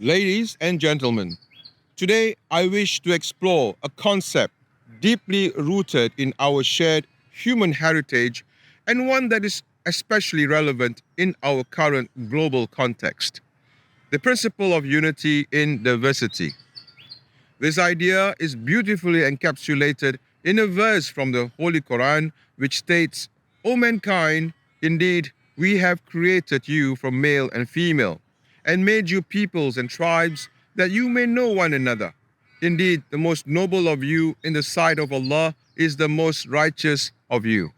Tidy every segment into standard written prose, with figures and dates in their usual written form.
Ladies and gentlemen, today I wish to explore a concept deeply rooted in our shared human heritage and one that is especially relevant in our current global context: the principle of unity in diversity. This idea is beautifully encapsulated in a verse from the Holy Quran which states, "O mankind, indeed we have created you from male and female, and made you peoples and tribes that you may know one another. Indeed, the most noble of you in the sight of Allah is the most righteous of you."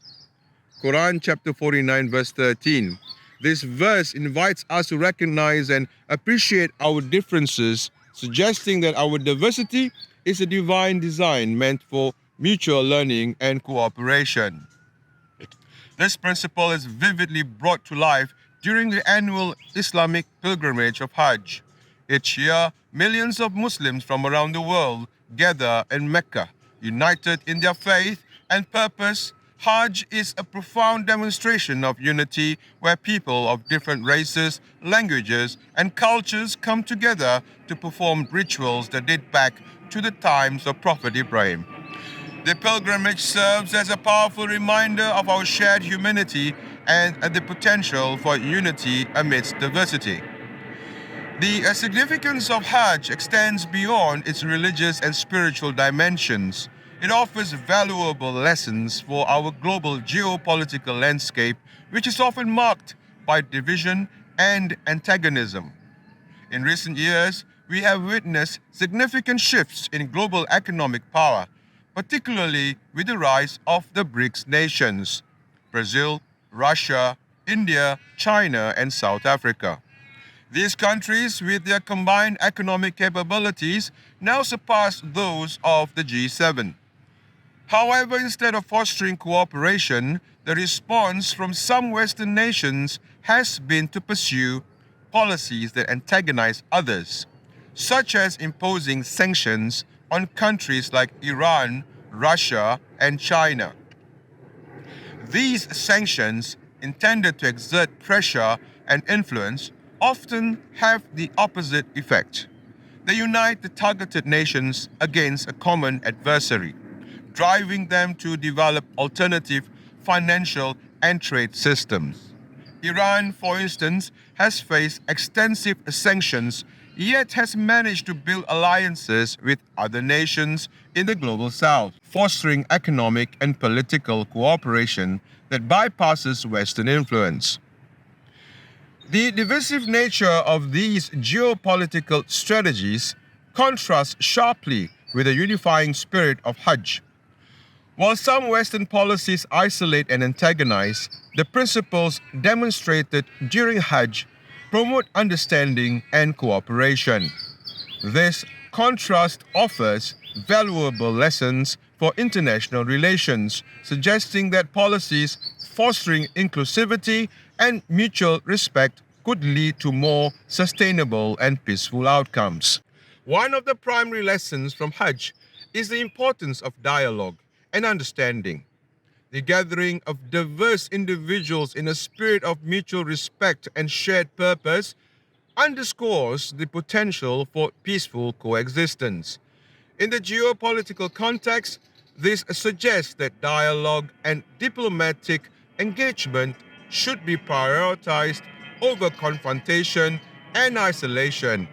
Quran chapter 49 verse 13. This verse invites us to recognize and appreciate our differences, suggesting that our diversity is a divine design meant for mutual learning and cooperation. This principle is vividly brought to life during the annual Islamic pilgrimage of Hajj. Each year, millions of Muslims from around the world gather in Mecca, united in their faith and purpose. Hajj is a profound demonstration of unity where people of different races, languages, and cultures come together to perform rituals that date back to the times of Prophet Ibrahim. The pilgrimage serves as a powerful reminder of our shared humanity and the potential for unity amidst diversity. The significance of Hajj extends beyond its religious and spiritual dimensions. It offers valuable lessons for our global geopolitical landscape, which is often marked by division and antagonism. In recent years, we have witnessed significant shifts in global economic power, particularly with the rise of the BRICS nations: Brazil, Russia, India, China, and South Africa. These countries, with their combined economic capabilities, now surpass those of the G7. However, instead of fostering cooperation, the response from some Western nations has been to pursue policies that antagonize others, such as imposing sanctions on countries like Iran, Russia, and China. These sanctions, intended to exert pressure and influence, often have the opposite effect. They unite the targeted nations against a common adversary, driving them to develop alternative financial and trade systems. Iran, for instance, has faced extensive sanctions, yet has managed to build alliances with other nations in the global south, fostering economic and political cooperation that bypasses Western influence. The divisive nature of these geopolitical strategies contrasts sharply with the unifying spirit of Hajj. While some Western policies isolate and antagonize, the principles demonstrated during Hajj promote understanding and cooperation. This contrast offers valuable lessons for international relations, suggesting that policies fostering inclusivity and mutual respect could lead to more sustainable and peaceful outcomes. One of the primary lessons from Hajj is the importance of dialogue and understanding. The gathering of diverse individuals in a spirit of mutual respect and shared purpose underscores the potential for peaceful coexistence. In the geopolitical context, this suggests that dialogue and diplomatic engagement should be prioritized over confrontation and isolation.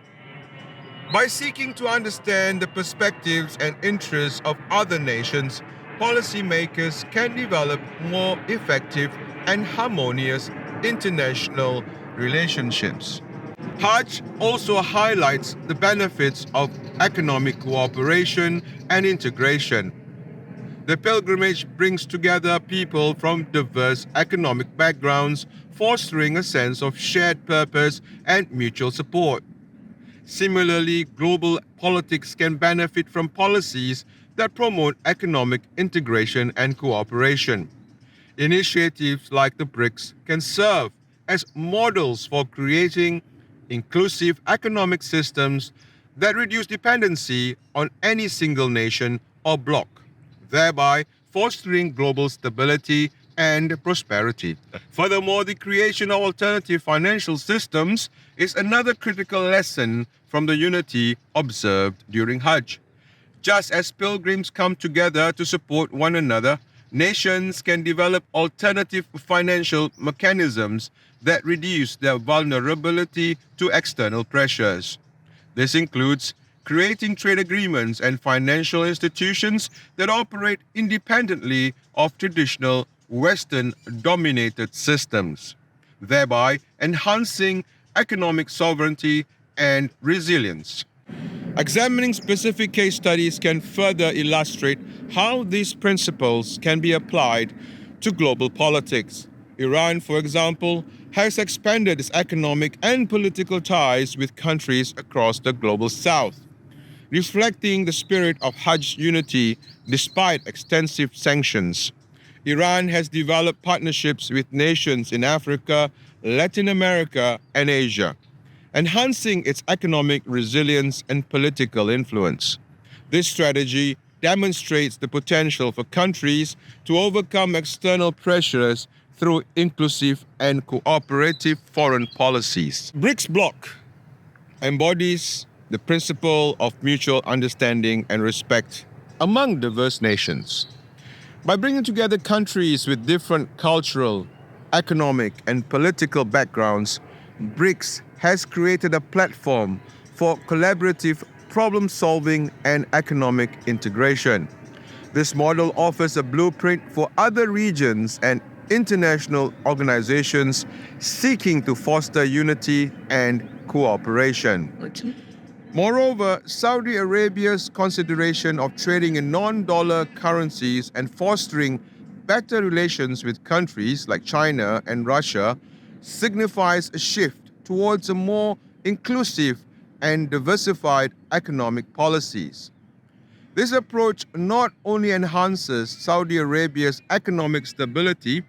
By seeking to understand the perspectives and interests of other nations, policymakers can develop more effective and harmonious international relationships. Hajj also highlights the benefits of economic cooperation and integration. The pilgrimage brings together people from diverse economic backgrounds, fostering a sense of shared purpose and mutual support. Similarly, global politics can benefit from policies that promote economic integration and cooperation. Initiatives like the BRICS can serve as models for creating inclusive economic systems that reduce dependency on any single nation or bloc, thereby fostering global stability and prosperity. Furthermore, the creation of alternative financial systems is another critical lesson from the unity observed during Hajj. Just as pilgrims come together to support one another, nations can develop alternative financial mechanisms that reduce their vulnerability to external pressures. This includes creating trade agreements and financial institutions that operate independently of traditional Western-dominated systems, thereby enhancing economic sovereignty and resilience. Examining specific case studies can further illustrate how these principles can be applied to global politics. Iran, for example, has expanded its economic and political ties with countries across the global south, reflecting the spirit of Hajj unity despite extensive sanctions. Iran has developed partnerships with nations in Africa, Latin America, and Asia, enhancing its economic resilience and political influence. This strategy demonstrates the potential for countries to overcome external pressures through inclusive and cooperative foreign policies. BRICS bloc embodies the principle of mutual understanding and respect among diverse nations. By bringing together countries with different cultural, economic, and political backgrounds, BRICS has created a platform for collaborative problem solving and economic integration. This model offers a blueprint for other regions and international organizations seeking to foster unity and cooperation. Moreover, Saudi Arabia's consideration of trading in non-dollar currencies and fostering better relations with countries like China and Russia signifies a shift towards a more inclusive and diversified economic policies. This approach not only enhances Saudi Arabia's economic stability,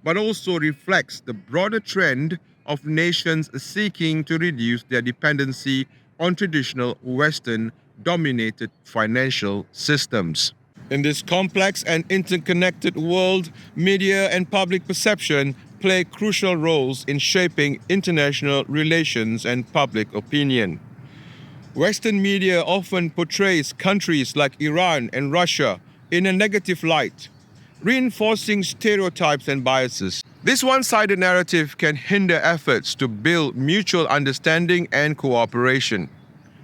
but also reflects the broader trend of nations seeking to reduce their dependency on traditional Western-dominated financial systems. In this complex and interconnected world, media and public perception play crucial roles in shaping international relations and public opinion. Western media often portrays countries like Iran and Russia in a negative light, reinforcing stereotypes and biases. This one-sided narrative can hinder efforts to build mutual understanding and cooperation.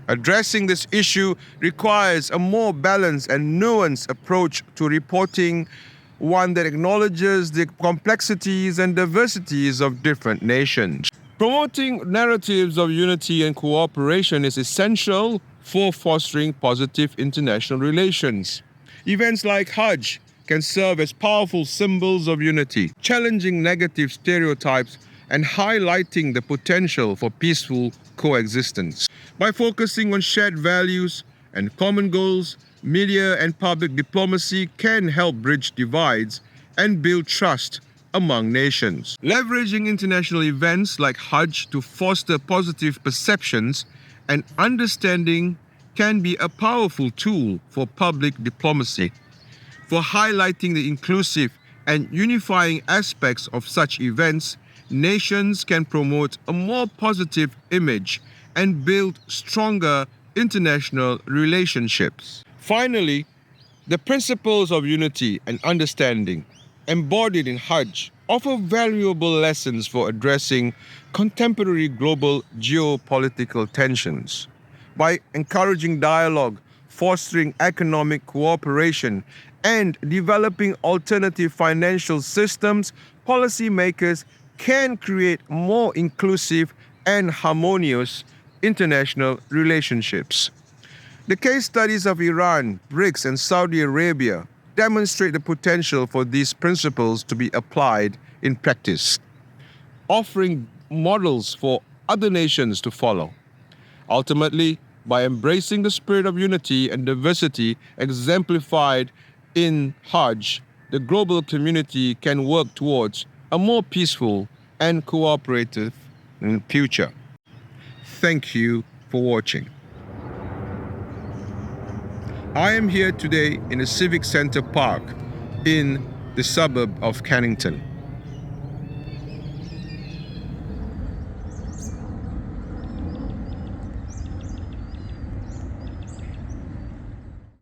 Addressing this issue requires a more balanced and nuanced approach to reporting, one that acknowledges the complexities and diversities of different nations. Promoting narratives of unity and cooperation is essential for fostering positive international relations. Events like Hajj can serve as powerful symbols of unity, challenging negative stereotypes and highlighting the potential for peaceful coexistence. By focusing on shared values and common goals, media and public diplomacy can help bridge divides and build trust among nations. Leveraging international events like Hajj to foster positive perceptions and understanding can be a powerful tool for public diplomacy. For highlighting the inclusive and unifying aspects of such events, nations can promote a more positive image and build stronger international relationships. Finally, the principles of unity and understanding embodied in Hajj offer valuable lessons for addressing contemporary global geopolitical tensions. By encouraging dialogue, fostering economic cooperation, and developing alternative financial systems, policymakers can create more inclusive and harmonious international relationships. The case studies of Iran, BRICS, and Saudi Arabia demonstrate the potential for these principles to be applied in practice, offering models for other nations to follow. Ultimately, by embracing the spirit of unity and diversity exemplified in Hajj, the global community can work towards a more peaceful and cooperative future. Thank you for watching. I am here today in the Civic Center Park in the suburb of Cannington.